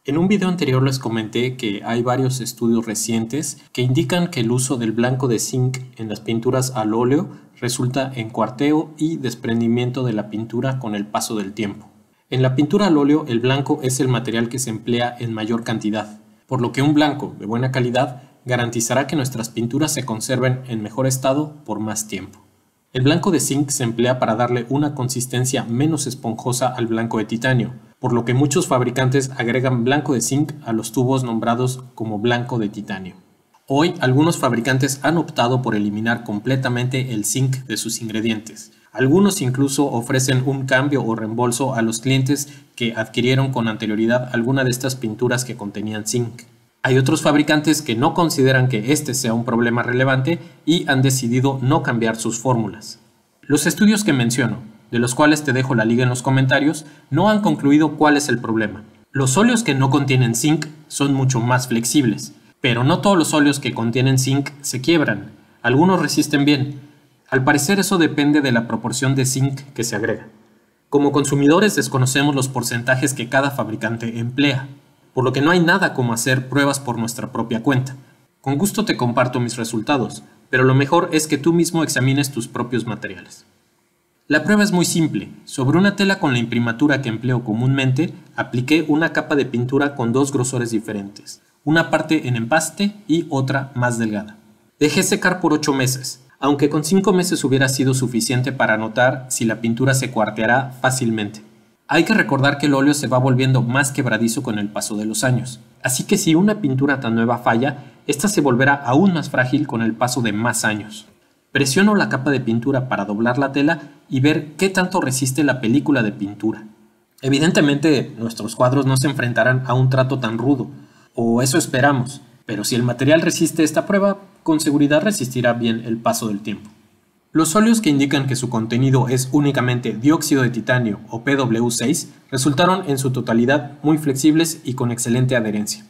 En un video anterior les comenté que hay varios estudios recientes que indican que el uso del blanco de zinc en las pinturas al óleo resulta en cuarteo y desprendimiento de la pintura con el paso del tiempo. En la pintura al óleo el blanco es el material que se emplea en mayor cantidad, por lo que un blanco de buena calidad garantizará que nuestras pinturas se conserven en mejor estado por más tiempo. El blanco de zinc se emplea para darle una consistencia menos esponjosa al blanco de titanio, por lo que muchos fabricantes agregan blanco de zinc a los tubos nombrados como blanco de titanio. Hoy, algunos fabricantes han optado por eliminar completamente el zinc de sus ingredientes. Algunos incluso ofrecen un cambio o reembolso a los clientes que adquirieron con anterioridad alguna de estas pinturas que contenían zinc. Hay otros fabricantes que no consideran que este sea un problema relevante y han decidido no cambiar sus fórmulas. Los estudios que menciono, de los cuales te dejo la liga en los comentarios, no han concluido cuál es el problema. Los óleos que no contienen zinc son mucho más flexibles, pero no todos los óleos que contienen zinc se quiebran. Algunos resisten bien. Al parecer eso depende de la proporción de zinc que se agrega. Como consumidores desconocemos los porcentajes que cada fabricante emplea, por lo que no hay nada como hacer pruebas por nuestra propia cuenta. Con gusto te comparto mis resultados, pero lo mejor es que tú mismo examines tus propios materiales. La prueba es muy simple. Sobre una tela con la imprimatura que empleo comúnmente, apliqué una capa de pintura con dos grosores diferentes, una parte en empaste y otra más delgada. Dejé secar por 8 meses, aunque con 5 meses hubiera sido suficiente para notar si la pintura se cuarteará fácilmente. Hay que recordar que el óleo se va volviendo más quebradizo con el paso de los años, así que si una pintura tan nueva falla, esta se volverá aún más frágil con el paso de más años. Presiono la capa de pintura para doblar la tela y ver qué tanto resiste la película de pintura. Evidentemente, nuestros cuadros no se enfrentarán a un trato tan rudo, o eso esperamos, pero si el material resiste esta prueba, con seguridad resistirá bien el paso del tiempo. Los óleos que indican que su contenido es únicamente dióxido de titanio o PW6 resultaron en su totalidad muy flexibles y con excelente adherencia.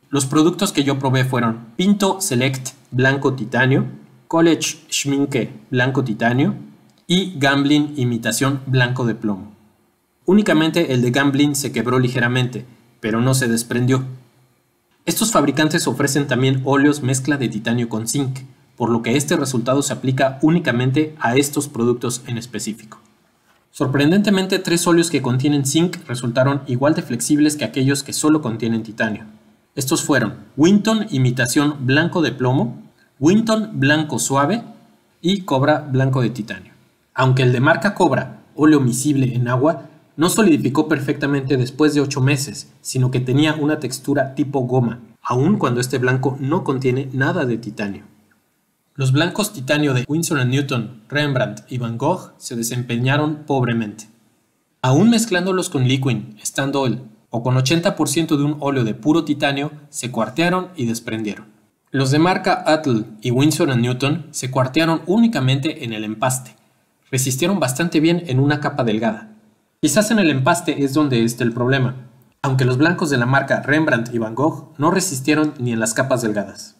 Los productos que yo probé fueron Pinto Select Blanco Titanio, College Schminke Blanco Titanio y Gamblin Imitación Blanco de Plomo. Únicamente el de Gamblin se quebró ligeramente, pero no se desprendió. Estos fabricantes ofrecen también óleos mezcla de titanio con zinc, por lo que este resultado se aplica únicamente a estos productos en específico. Sorprendentemente, 3 óleos que contienen zinc resultaron igual de flexibles que aquellos que solo contienen titanio. Estos fueron Winton Imitación Blanco de Plomo, Winton Blanco Suave y Cobra Blanco de Titanio. Aunque el de marca Cobra, óleo miscible en agua, no solidificó perfectamente después de 8 meses, sino que tenía una textura tipo goma, aun cuando este blanco no contiene nada de titanio. Los blancos titanio de Winsor & Newton, Rembrandt y Van Gogh se desempeñaron pobremente. Aún mezclándolos con Liquin, Stand Oil o con 80% de un óleo de puro titanio, se cuartearon y desprendieron. Los de marca Atl y Winsor & Newton se cuartearon únicamente en el empaste. Resistieron bastante bien en una capa delgada. Quizás en el empaste es donde esté el problema, aunque los blancos de la marca Rembrandt y Van Gogh no resistieron ni en las capas delgadas.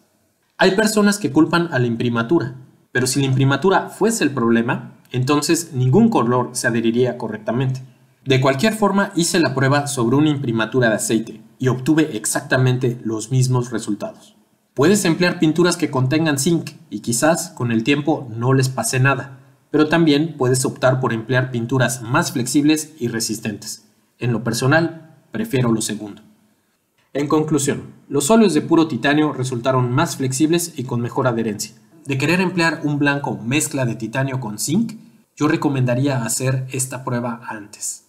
Hay personas que culpan a la imprimatura, pero si la imprimatura fuese el problema, entonces ningún color se adheriría correctamente. De cualquier forma, hice la prueba sobre una imprimatura de aceite y obtuve exactamente los mismos resultados. Puedes emplear pinturas que contengan zinc y quizás con el tiempo no les pase nada, pero también puedes optar por emplear pinturas más flexibles y resistentes. En lo personal, prefiero lo segundo. En conclusión, los óleos de puro titanio resultaron más flexibles y con mejor adherencia. De querer emplear un blanco mezcla de titanio con zinc, yo recomendaría hacer esta prueba antes.